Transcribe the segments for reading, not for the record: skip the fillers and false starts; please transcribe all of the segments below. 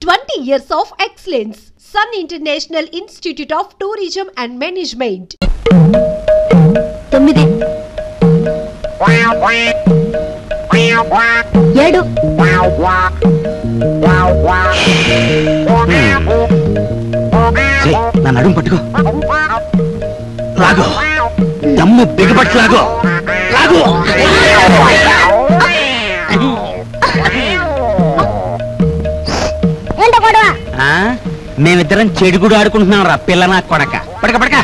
20 years of excellence. Sun International Institute of Tourism and Management. 9 7 నా నడుము పట్టుకో లాగో దమ్ము బిగపట్టు లాగో లాగో మేమిద్దరం చెడుగుడు ఆడుకుంటున్నాం రా పిల్ల నా కొడక పడక పడక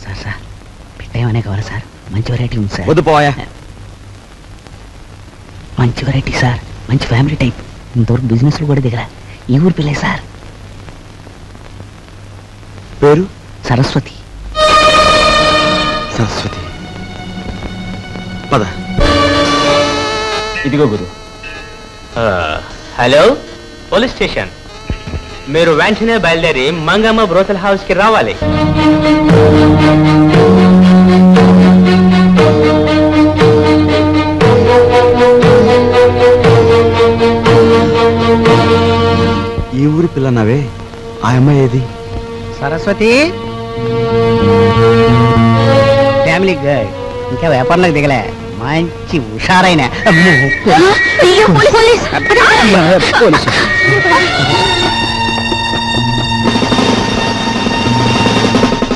సార్ సార్ పెట్టేమనే కావాలి సార్ మంచి వెరైటీ ఉంది సార్ వద్దు పోయా మంచి వెరైటీ సార్ మంచి ఫ్యామిలీ టైప్ ఇంతవరకు బిజినెస్లు కూడా దిగరా ఈ ఊరు పిల్లే సార్ పేరు సరస్వతి సరస్వతి పద ఇదిగో గురు హలో పోలీస్ స్టేషన్ మీరు వెంటనే బయలుదేరి మంగమ్మ బ్రోతల్ హౌస్ కి రావాలి ఈ ఊరు పిల్లన్నావే ఆ అమ్మాయి ఏది సరస్వతి ఫ్యామిలీ గర్ల్ ఇంకా వ్యాపారంలోకి దిగలే మంచి హుషారైన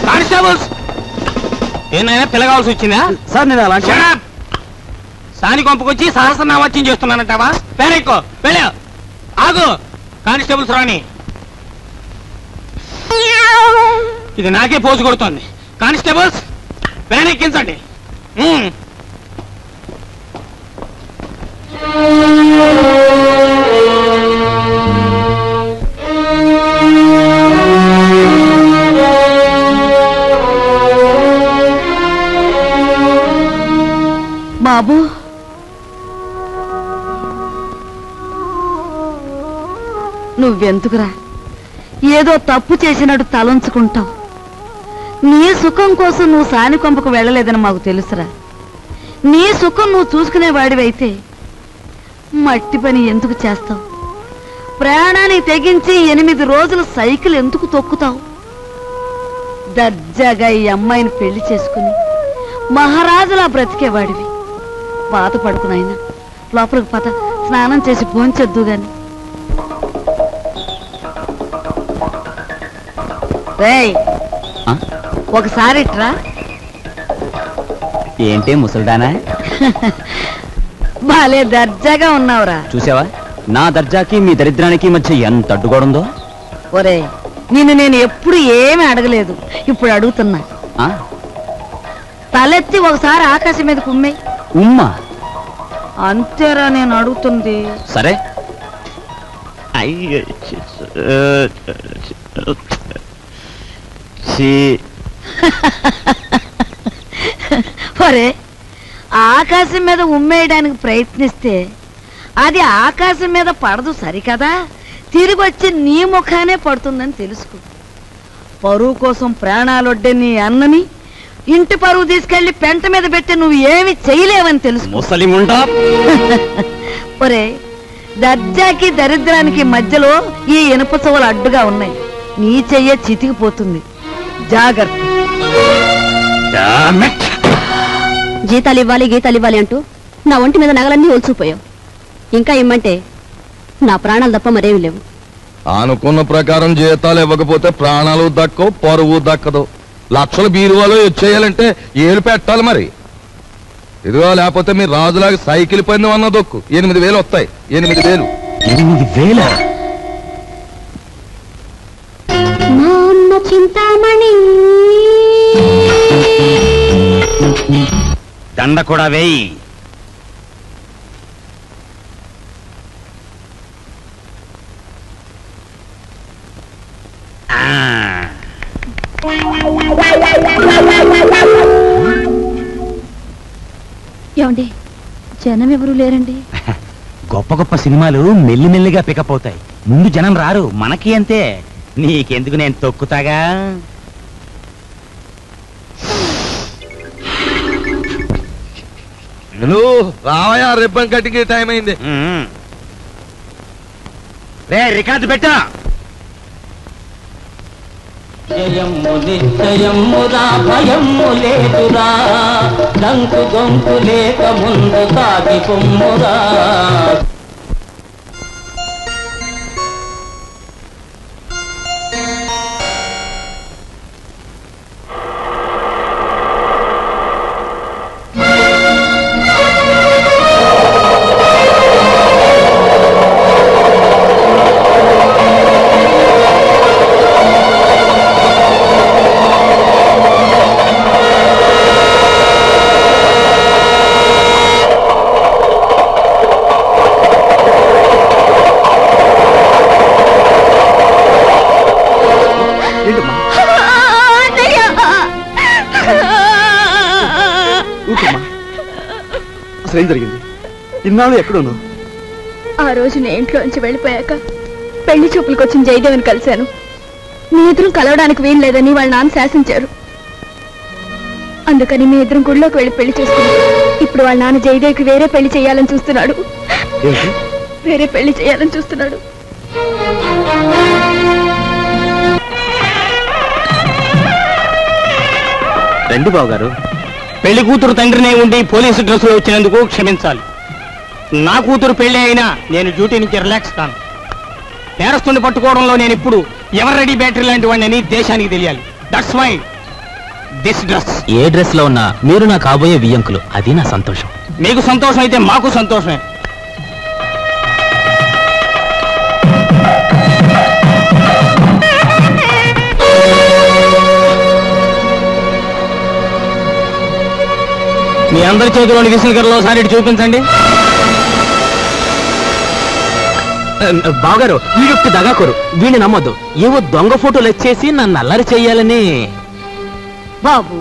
కానిస్టేబుల్స్ ఏమైనా పిల్లగాల్సి వచ్చిందా సార్ నేను అలా సాని కొంపకొచ్చి సహస్రనామాచ్యం చేస్తున్నానంటావా పేరెక్కో వెళ్ళా ఆగు కానిస్టేబుల్స్ రాని ఇది నాకే పోజు కొడుతోంది కానిస్టేబుల్స్ వ్యాన్ ఎక్కించండి బాబు నువ్వెందుకురా ఏదో తప్పు చేసినట్టు తలంచుకుంటావు నీ సుఖం కోసం నువ్వు సాని కొంపకు వెళ్ళలేదని మాకు తెలుసురా నీ సుఖం నువ్వు చూసుకునేవాడివైతే మట్టి పని ఎందుకు చేస్తావు ప్రయాణాన్ని తెగించి 8 రోజులు సైకిల్ ఎందుకు తొక్కుతావు దర్జాగా ఈ అమ్మాయిని పెళ్లి చేసుకుని మహారాజులా బ్రతికేవాడివి బాధపడుకునైనా లోపలికి పద స్నానం చేసి భోంచొద్దు గాని రేయ్ ఒకసారి ఇట్రా ఏంటి ముసల్దానా బాలే దర్జాగా ఉన్నావురా చూసావా నా దర్జాకి మీ దరిద్రానికి మధ్య ఎంత అడ్డుకోవడందో ఒరే నిన్ను నేను ఎప్పుడు ఏమీ అడగలేదు ఇప్పుడు అడుగుతున్నా తలెత్తి ఒకసారి ఆకాశం మీద కుమ్మే ఉమ్మా అంతేరా నేను అడుగుతుంది సరే ఒరే ఆకాశం మీద ఉమ్మేయడానికి ప్రయత్నిస్తే అది ఆకాశం మీద పడదు సరికదా తిరిగి వచ్చి నీ ముఖానే పడుతుందని తెలుసుకో పరువు కోసం ప్రాణాలొడ్డే నీ అన్నని ఇంటి పరువు తీసుకెళ్లి పెంట మీద పెట్టి నువ్వు ఏమి చేయలేవని తెలుసు ఒరే దర్జాకి దరిద్రానికి మధ్యలో ఈ ఇనుప చెవులు అడ్డుగా ఉన్నాయి నీ చెయ్యే చితికిపోతుంది జాగ్రత్త జీతాలు ఇవ్వాలి అంటూ నా ఒంటి మీద నగలన్నీ ఒలిచిపోయావు ఇంకా ఇమ్మంటే నా ప్రాణాలు తప్ప మరేమి లేవు అనుకున్న ప్రకారం జీతాలు ఇవ్వకపోతే ప్రాణాలు దక్కవు పరువు దక్కదు లక్షల బీరువాలో వచ్చేయాలంటే ఏలు పెట్టాలి మరి ఇదిగో లేకపోతే మీరు రాజులాగా సైకిల్ పందెం అన్న దొక్కు 8,000 వస్తాయి 8,000 చింతామణి దండ కూడా వేయి ఏమండి జనం ఎవరు లేరండి గొప్ప గొప్ప సినిమాలు మెల్లిమెల్లిగా పికప్ అవుతాయి ముందు జనం రారు మనకి అంతే నీకెందుకు నేను తొక్కుతాగా రావయా, రిబ్బన్ కట్టింగ్ టైం అయింది. రికార్డు పెట్టా. జయము నిశ్చయమురా భయము లేదురా, దంకు గొంతు లేక ముందు సాగి పొమ్మురా. ఏం జరిగింది? ఇన్నాళ్ళు ఎక్కడున్నావు? ఆ రోజు నేను ఇంట్లోంచి వెళ్ళిపోయాక పెళ్లి చూపులకు వచ్చిన జయదేవిని కలిశాను. మీ ఇద్దరం కలవడానికి వీలు లేదని వాళ్ళ నాన్న శాసించారు. అందుకని మీ ఇద్దరం గుడిలోకి వెళ్ళి పెళ్లి చేసుకున్నాం. ఇప్పుడు వాళ్ళ నాన్న జయదేవికి వేరే పెళ్లి చేయాలని చూస్తున్నాడు. వేరే పెళ్లి చేయాలని చూస్తున్నాడు. రండి బాబు గారు. పెళ్లి కూతురు తండ్రినే ఉండి పోలీసు డ్రెస్సులో వచ్చినందుకు క్షమించాలి. నా కూతురు పెళ్లి అయినా నేను డ్యూటీ నుంచి రిలాక్స్ కాను. నేరస్తుని పట్టుకోవడంలో నేను ఇప్పుడు ఎవర్ రెడీ బ్యాటరీ లాంటి వాడిని దేశానికి తెలియాలి. That's why this dress. ఏ డ్రెస్ లో ఉన్నా మీరు నా కాబోయే వియ్యంకులు, అది నా సంతోషం. మీకు సంతోషం అయితే మాకు సంతోషమే. మీ అందరి చేతిలోని విసులుగరలో ఒకసారి చూపించండి. బావగారు, వీడొట్టి దగాకోరు, వీడిని నమ్మొద్దు. ఏవో దొంగ ఫోటోలు వచ్చేసి నన్ను అల్లరి చెయ్యాలని. బాబు,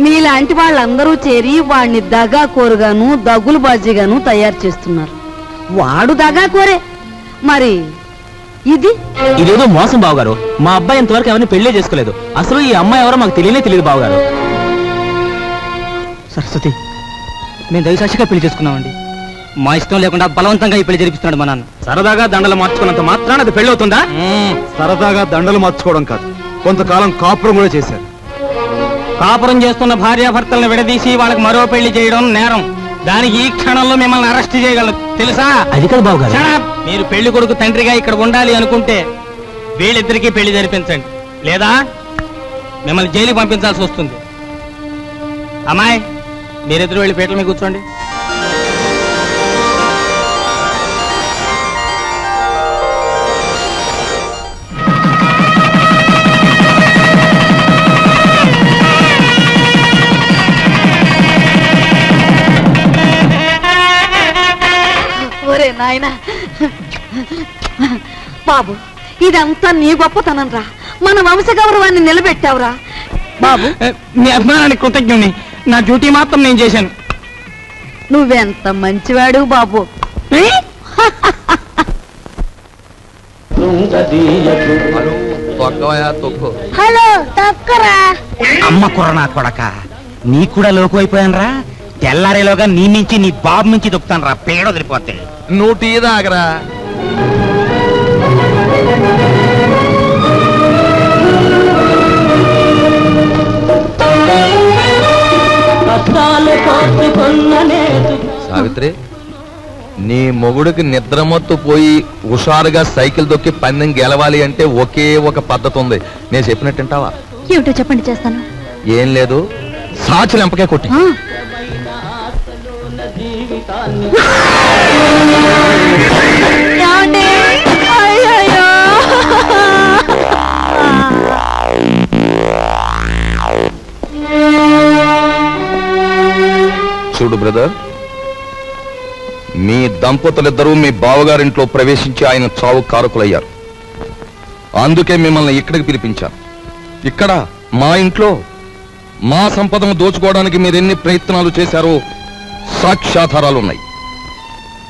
మీలాంటి వాళ్ళందరూ చేరి వాడిని దగాకోరుగాను దగులు బాజీగాను తయారు చేస్తున్నారు. వాడు దగాకోరే, మరి ఇదేదో మోసం బావగారు. మా అబ్బాయి ఇంతవరకు ఎవరిని పెళ్లే చేసుకోలేదు. అసలు ఈ అమ్మాయి ఎవరో మాకు తెలియనే తెలియదు బావగారు. సరస్వతి, మేము దయసాక్షిగా పెళ్లి చేసుకున్నామండి. మా ఇష్టం లేకుండా బలవంతంగా ఈ పెళ్లి జరిపిస్తున్నాడు మా నాన్న. సరదాగా దండలు మార్చుకున్నంత మాత్రాన అది పెళ్లి అవుతుందా? సరదాగా దండలు మార్చుకోవడం కాదు, కొంతకాలం కాపురం కూడా చేశారు. కాపురం చేస్తున్న భార్యాభర్తలను విడదీసి వాళ్ళకి మరో పెళ్లి చేయడం నేరం. దానికి ఈ క్షణంలో మిమ్మల్ని అరెస్ట్ చేయగలరు, తెలుసా? అది కదా బావగారు. మీరు పెళ్లి కొడుకు తండ్రిగా ఇక్కడ ఉండాలి అనుకుంటే వీళ్ళిద్దరికీ పెళ్లి జరిపించండి, లేదా మిమ్మల్ని జైలుకి పంపించాల్సి వస్తుంది. అమ్మాయి, మీరిద్దరు వెళ్ళి పీటల మీద కూర్చోండి. ఒరే నాయనా, బాబు ఇదంతా నీ గొప్పతనం రా. మన వంశ గౌరవాన్ని నిలబెట్టావురా బాబు. మీ అభిమానానికి కృతజ్ఞుని. నా డ్యూటీ మాత్రం నేను చేశాను. నువ్వెంత మంచివాడు బాబు. హలో, తక్కరా. అమ్మ కుర్రనా కొడక, నీ కూడా లోకు అయిపోయాను రా. తెల్లారేలోగా నీ నుంచి నీ బాబు నుంచి దొక్కుతాను రా, పేడ వదిలిపోతే. నువ్వు టీ దాగరా. సావిత్రి, నీ మొగుడికి నిద్రమత్తు పోయి హుషారుగా సైకిల్ దొక్కి పందెం గెలవాలి అంటే ఒకే ఒక పద్ధతి ఉంది. నేను చెప్పినట్టుంటావా? ఏమిటో చెప్పండి, చేస్తాను. ఏం లేదు, సాచి లెంపకే కొట్టి. చూడు బ్రదర్, మీ దంపతులిద్దరూ మీ బావగారింట్లో ప్రవేశించి ఆయన చావు కారకులయ్యారు. అందుకే మిమ్మల్ని ఇక్కడికి పిలిపించాను. ఇక్కడ మా ఇంట్లో మా సంపదను దోచుకోవడానికి మీరెన్ని ప్రయత్నాలు చేశారో సాక్ష్యాధారాలున్నాయి.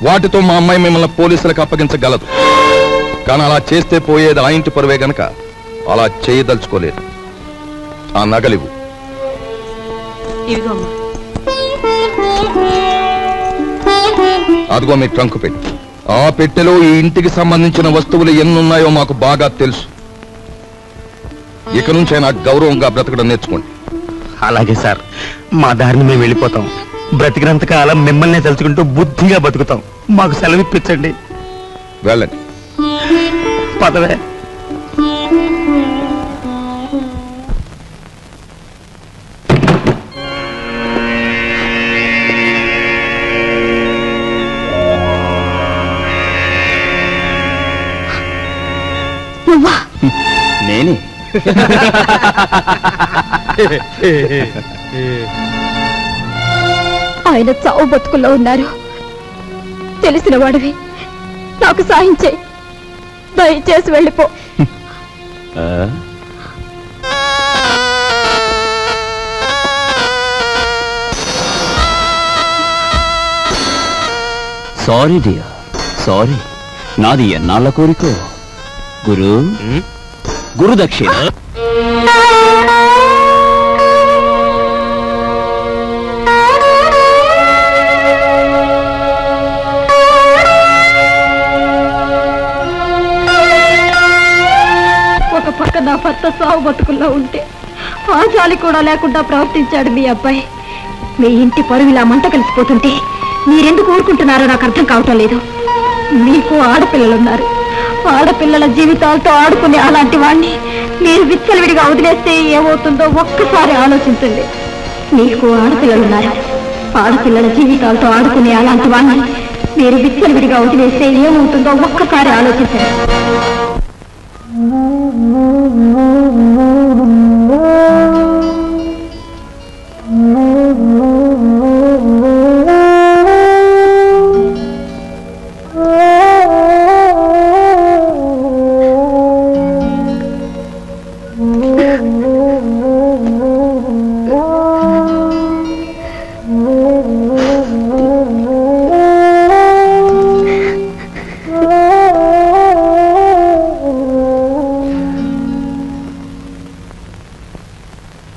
వాటితో మా అమ్మాయి మిమ్మల్ని పోలీసులకు అప్పగించగలదు. కానీ అలా చేస్తే పోయేది ఆ ఇంటి పరువే గనక అలా చేయదలుచుకోలేదు. ఆ నగలివు. ఇదిగోమ్మా. అదిగో మీ ట్రంక్ పెట్టి. ఆ పెట్టెలో ఈ ఇంటికి సంబంధించిన వస్తువులు ఎన్నున్నాయో మాకు బాగా తెలుసు. ఇక నుంచే నాకు గౌరవంగా బ్రతకడం నేర్చుకోండి. అలాగే సార్, మా దారిని మేము వెళ్ళిపోతాం. బ్రతికినంత కాలం మిమ్మల్ని తలుచుకుంటూ బుద్ధిగా బతుకుతాం. మాకు సెలవిప్పించండి. వెళ్ళండి. పదవే. నేనే. ఆయన చావు బతుకుల్లో ఉన్నారు. తెలిసిన వాడివి, నాకు సాయం చేయి. దయచేసి వెళ్ళిపో. Sorry dear, sorry. నాది ఎన్నాళ్ళ కోరికో. గురు దక్షిణ. ఒక పక్క నా భర్త సావు బతుకుల్లో ఉంటే ఆచాలి కూడా లేకుండా ప్రవర్తించాడు మీ అబ్బాయి. మీ ఇంటి పరువు ఇలా మంట కలిసిపోతుంటే మీరెందుకు ఊరుకుంటున్నారో నాకు అర్థం కావటం లేదు. మీకు ఆడపిల్లలున్నారు. ఆడపిల్లల జీవితాలతో ఆడుకునే అలాంటి వాణ్ణి మీరు విచ్చలవిడిగా వదిలేస్తే ఏమవుతుందో ఒక్కసారి ఆలోచించండి. మీకు ఆడపిల్లలున్నారు. ఆడపిల్లల జీవితాలతో ఆడుకునే అలాంటి వాణ్ణి మీరు విచ్చలవిడిగా వదిలేస్తే ఏమవుతుందో ఒక్కసారి ఆలోచించండి.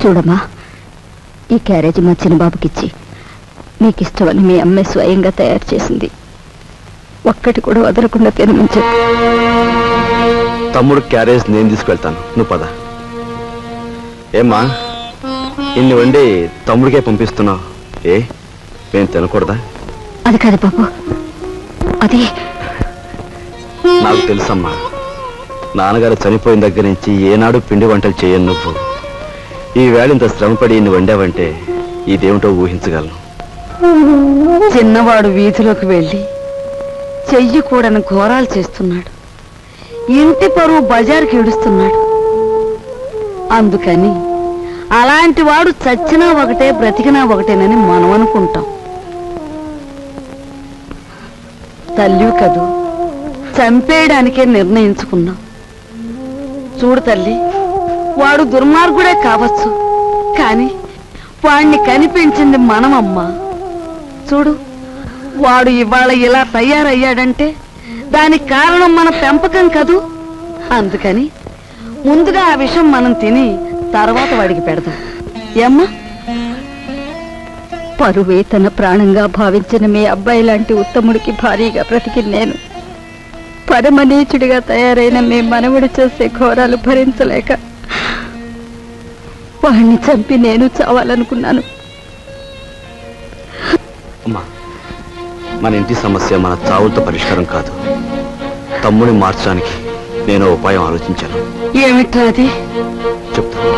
చూడమ్మా, ఈ క్యారేజ్ మా చిన్నబాబుకిచ్చి మీకు ఇష్టమని మీ అమ్మాయి స్వయంగా తయారు చేసింది. ఒక్కటి కూడా వదలకుండా తినమని చెప్పు. తమ్ముడు క్యారేజ్ నేను తీసుకెళ్తాను, నువ్వు పద. ఏమ్మా, ఇన్ని వండి తమ్ముడికే పంపిస్తున్నావు. మేము తినకూడదా? అది కాదు బాబు, అది నాకు తెలుసమ్మా. నాన్నగారు చనిపోయిన దగ్గర నుంచి ఏనాడు పిండి వంటలు చేయను నువ్వు. ఈ వేళ ఇంత శ్రమపడి ఇన్ని వండావంటే ఇదేమిటో ఊహించగలను. చిన్నవాడు వీధిలోకి వెళ్ళి చెయ్యి కూడని ఘోరాలు చేస్తున్నాడు. ఇంటి పరువు బజారుకి ఈడుస్తున్నాడు. అందుకని అలాంటి వాడు చచ్చినా ఒకటే బ్రతికినా ఒకటేనని మనం అనుకుంటాం. తల్లి కదూ, చంపేయడానికే నిర్ణయించుకున్నాం. చూడు తల్లి, వాడు దుర్మార్గుడే కావచ్చు, కానీ వాణ్ణి కనిపించింది మనమమ్మా. చూడు, వాడు ఇవాళ ఇలా తయారయ్యాడంటే దానికి కారణం మన పెంపకం కదూ. అందుకని ముందుగా ఆ విషయం మనం తిని తర్వాత వాడికి పెడదాం. ఏమ్మా? పరువే తన ప్రాణంగా భావించిన మీ అబ్బాయి లాంటి ఉత్తముడికి భారీగా బ్రతికి నేను పరమనీచుడిగా తయారైన మీ మనవుడు చేసే ఘోరాలు భరించలేక వాణ్ణి చంపి నేను చావాలనుకున్నాను. అమ్మా, మన ఇంటి సమస్య మన చావులతో పరిష్కారం కాదు. తమ్ముడిని మార్చడానికి నేను ఉపాయం ఆలోచించాను. ఏమిట్రా అది? చెప్తాను.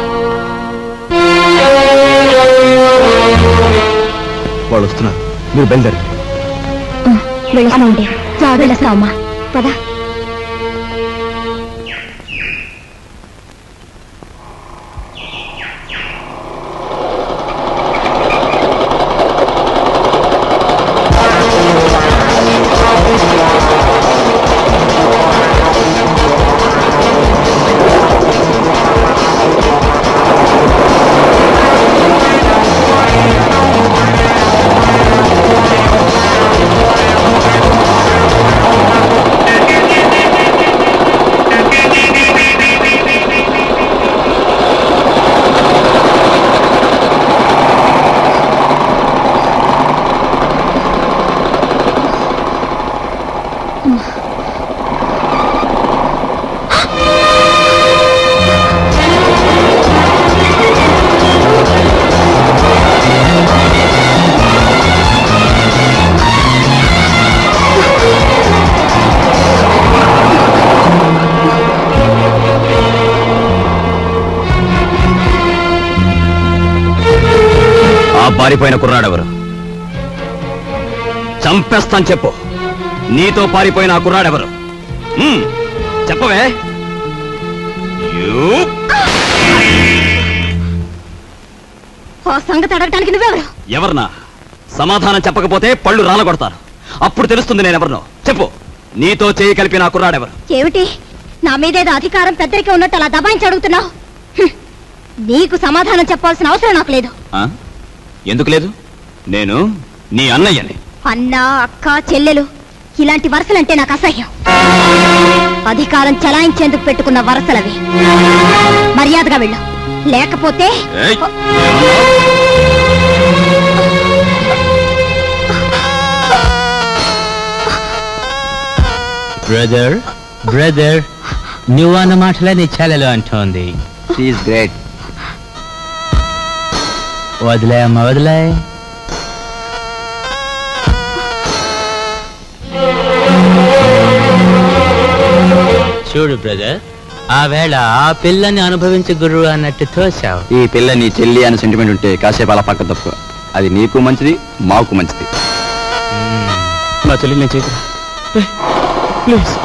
వాళ్ళు వస్తున్నారు, మీరు బయలుదేరి. వెళ్తామండి. వెళ్తామా? పదా. పారిపోయిన కుర్రాడెవరు? చంపేస్తాను చెప్పు. నీతో పారిపోయిన ఆ కుర్రాడెవరు? చెప్పవే. సంగతి అడగటానికి నువ్వెవరు? ఎవరన్నా? సమాధానం చెప్పకపోతే పళ్ళు రాలగొడతారు. అప్పుడు తెలుస్తుంది నేనెవరినో. చెప్పు. నీతో చేయి కలిపిన ఆ కుర్రాడెవరు? ఏమిటి, నా మీదేదో అధికారం పెద్దరికే ఉన్నట్టు అలా దబాయించి అడుగుతున్నావు? నీకు సమాధానం చెప్పాల్సిన అవసరం నాకు లేదు. ఎందుకు లేదు? నేను నీ అన్నయ్యని. అన్న, అక్క, చెల్లెలు ఇలాంటి వరసలంటే నాకు అసహ్యం. అధికారం చలాయించేందుకు పెట్టుకున్న వరసలవి. మర్యాదగా వెళ్ళు, లేకపోతే బ్రదర్ బ్రదర్ నువ్వు అన్న మాటలే నీ చెల్లెలు అంటోంది. గ్రేట్. వదిలే అమ్మ, వదిలే. చూడు బ్రదర్, ఆ వేళ ఆ పిల్లని అనుభవించే గురువు అన్నట్టు తోసావు. ఈ పిల్ల నీ చెల్లి అని సెంటిమెంట్ ఉంటే కాసేపు అలా పక్క తప్పు. అది నీకు మంచిది, మాకు మంచిది. నా చెల్లి నేను చేతురా ప్లీజ్.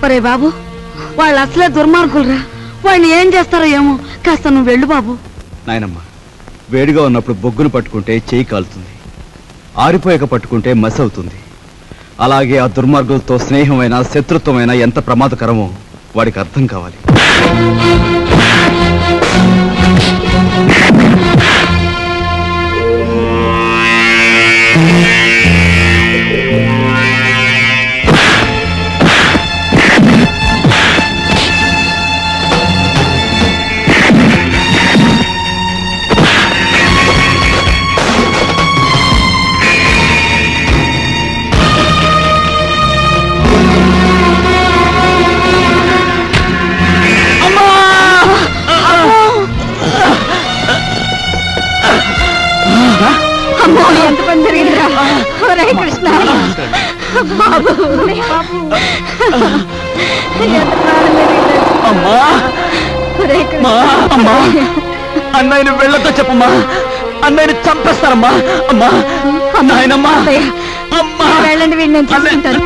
ఒరే బాబు, వాళ్ళు అసలే దుర్మార్గులరా. వాళ్ళు ఏం చేస్తారో ఏమో. కాస్త నువ్వు వెళ్ళు బాబు. నాయనమ్మ, వేడిగా ఉన్నప్పుడు బొగ్గును పట్టుకుంటే చేయి కాలుతుంది, ఆరిపోయాక పట్టుకుంటే మసి అవుతుంది. అలాగే ఆ దుర్మార్గులతో స్నేహమైనా శత్రుత్వమైనా ఎంత ప్రమాదకరమో వాడికి అర్థం కావాలి. అమ్మో, ఎంత పని జరిగిందిరా. హరే కృష్ణ బాబు, అన్నయ్యని వెళ్ళొద్దో చెప్పమ్మా. అన్నయ్యని చంపేస్తారమ్మా. అమ్మా, నాయనమ్మా, వెళ్ళండి, వీడిని నేను చూసుకుంటాను.